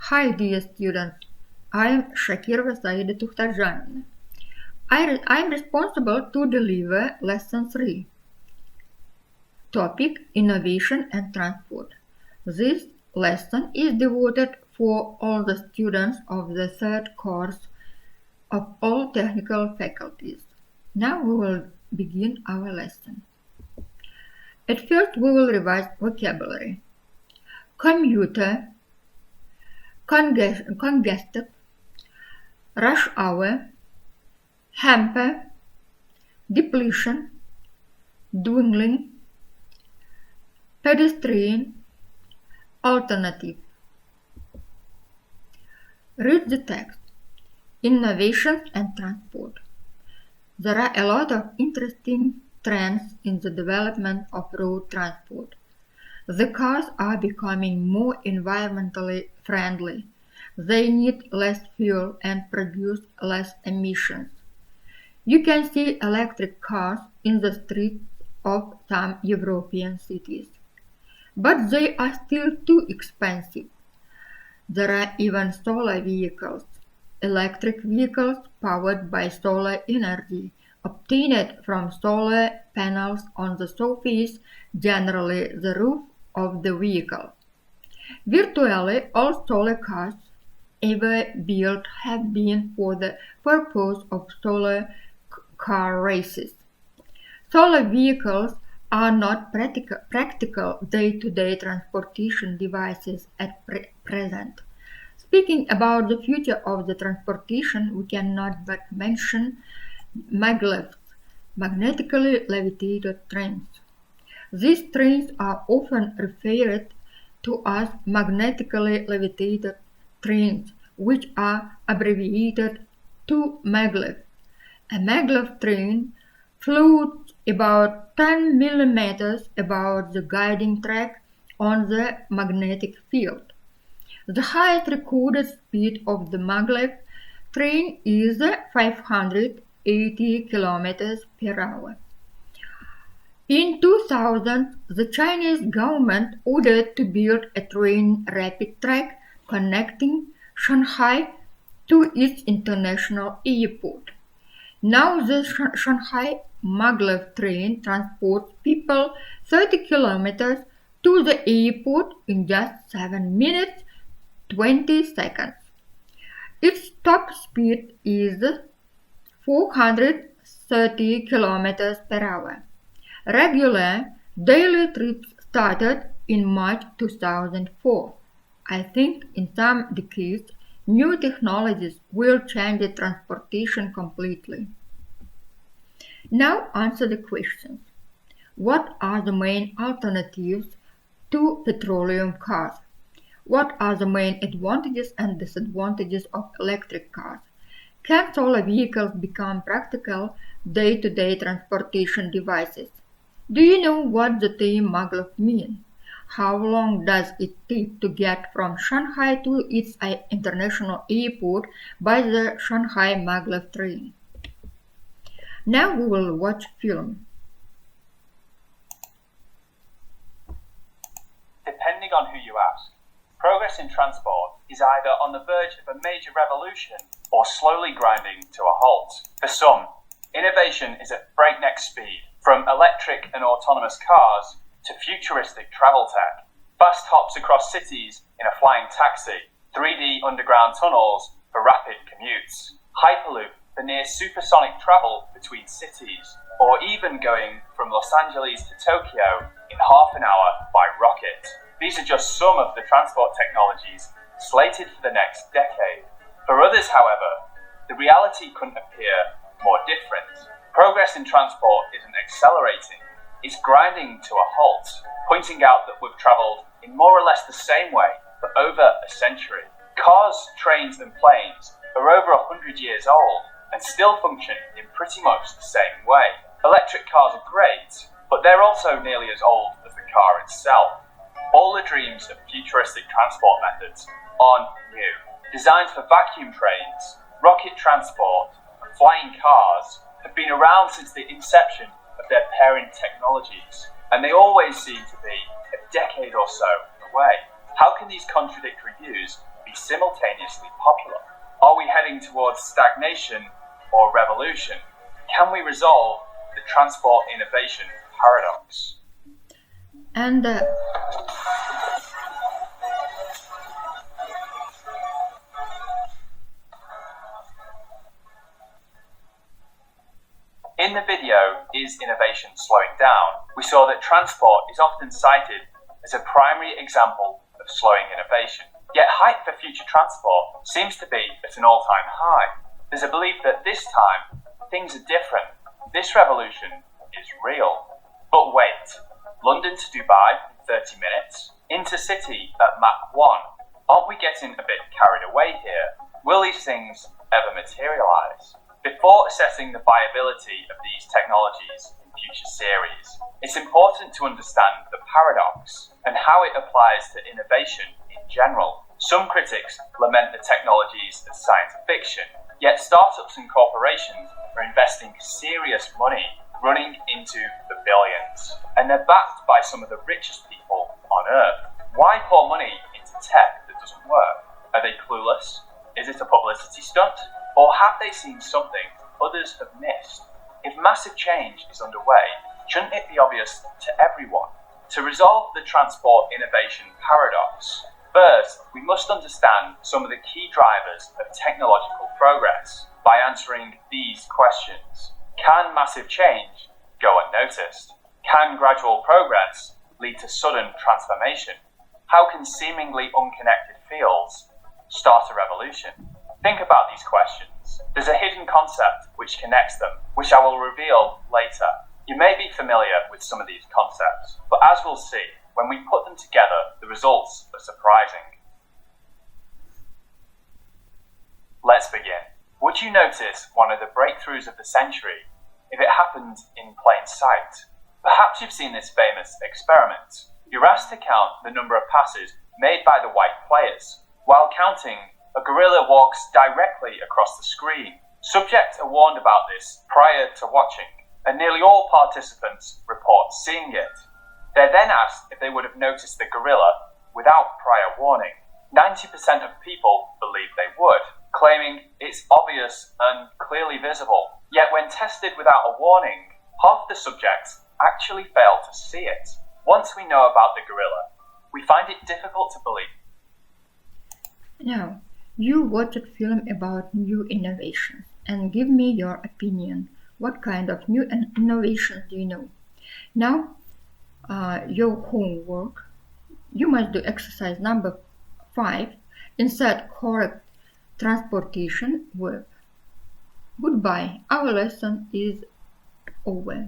Hi dear students, I am Shakirova Saida Tukhtarjanina. I am responsible to deliver lesson 3. Topic Innovation and Transport. This lesson is devoted for all the students of the third course of all technical faculties. Now we will begin our lesson. At first we will revise vocabulary. Commuter, congested, rush hour, hamper, depletion, dwindling, pedestrian, alternative. Read the text. Innovations and transport. There are a lot of interesting trends in the development of road transport. The cars are becoming more environmentally friendly. They need less fuel and produce less emissions. You can see electric cars in the streets of some European cities. But they are still too expensive. There are even solar vehicles, electric vehicles powered by solar energy, obtained from solar panels on the surface, generally the roof of the vehicle. Virtually all solar cars ever built have been for the purpose of solar car races. Solar vehicles are not practical day-to-day transportation devices at present. Speaking about the future of the transportation, we cannot but mention maglevs, magnetically levitated trains. These trains are often referred to as magnetically levitated trains, which are abbreviated to maglev. A maglev train floats about 10 millimeters above the guiding track on the magnetic field. The highest recorded speed of the maglev train is 580 kilometers per hour. In 2000, the Chinese government ordered to build a train rapid track connecting Shanghai to its international airport. Now the Shanghai maglev train transports people 30 kilometers to the airport in just 7 minutes 20 seconds. Its top speed is 430 kilometers per hour. Regular daily trips started in March 2004. I think in some decades, new technologies will change the transportation completely. Now answer the questions. What are the main alternatives to petroleum cars? What are the main advantages and disadvantages of electric cars? Can solar vehicles become practical day-to-day transportation devices? Do you know what the term maglev means? How long does it take to get from Shanghai to its international airport by the Shanghai maglev train? Now we will watch film. Depending on who you ask, progress in transport is either on the verge of a major revolution or slowly grinding to a halt. For some, innovation is at breakneck speed, from electric and autonomous cars to futuristic travel tech. Fast hops across cities in a flying taxi, 3D underground tunnels for rapid commutes, Hyperloop for near supersonic travel between cities, or even going from Los Angeles to Tokyo in half an hour by rocket. These are just some of the transport technologies slated for the next decade. For others, however, the reality couldn't appear more different. Progress in transport isn't accelerating, it's grinding to a halt, pointing out that we've travelled in more or less the same way for over a century. Cars, trains and planes are over 100 years old and still function in pretty much the same way. Electric cars are great, but they're also nearly as old as the car itself. All the dreams of futuristic transport methods aren't new. Designed for vacuum trains, rocket transport, and flying cars have been around since the inception of their parent technologies, and they always seem to be a decade or so away. How can these contradictory views be simultaneously popular? Are we heading towards stagnation or revolution? Can we resolve the transport innovation paradox? And in the video, Is Innovation Slowing Down?, we saw that transport is often cited as a primary example of slowing innovation. Yet hype for future transport seems to be at an all-time high. There's a belief that this time, things are different. This revolution is real. But wait, London to Dubai in 30 minutes? Intercity at Mach 1? Aren't we getting a bit carried away here? Will these things ever materialize? Before assessing the viability of these technologies in future series, it's important to understand the paradox and how it applies to innovation in general. Some critics lament the technologies as science fiction, yet startups and corporations are investing serious money, running into the billions, and they're backed by some of the richest people on Earth. Why pour money into tech that doesn't work? Are they clueless? Is it a publicity stunt? Or have they seen something others have missed? If massive change is underway, shouldn't it be obvious to everyone? To resolve the transport innovation paradox, first, we must understand some of the key drivers of technological progress by answering these questions. Can massive change go unnoticed? Can gradual progress lead to sudden transformation? How can seemingly unconnected fields start a revolution? Think about these questions. There's a hidden concept which connects them, which I will reveal later. You may be familiar with some of these concepts, but as we'll see, when we put them together, the results are surprising. Let's begin. Would you notice one of the breakthroughs of the century if it happened in plain sight? Perhaps you've seen this famous experiment. You're asked to count the number of passes made by the white players. While counting, a gorilla walks directly across the screen. Subjects are warned about this prior to watching, and nearly all participants report seeing it. They're then asked if they would have noticed the gorilla without prior warning. 90% of people believe they would, claiming it's obvious and clearly visible. Yet when tested without a warning, half the subjects actually fail to see it. Once we know about the gorilla, we find it difficult to believe. now, you watched film about new innovations and give me your opinion. What kind of new innovations do you know? Now, your homework. You must do exercise number 5. Insert correct transportation verb. Goodbye. Our lesson is over.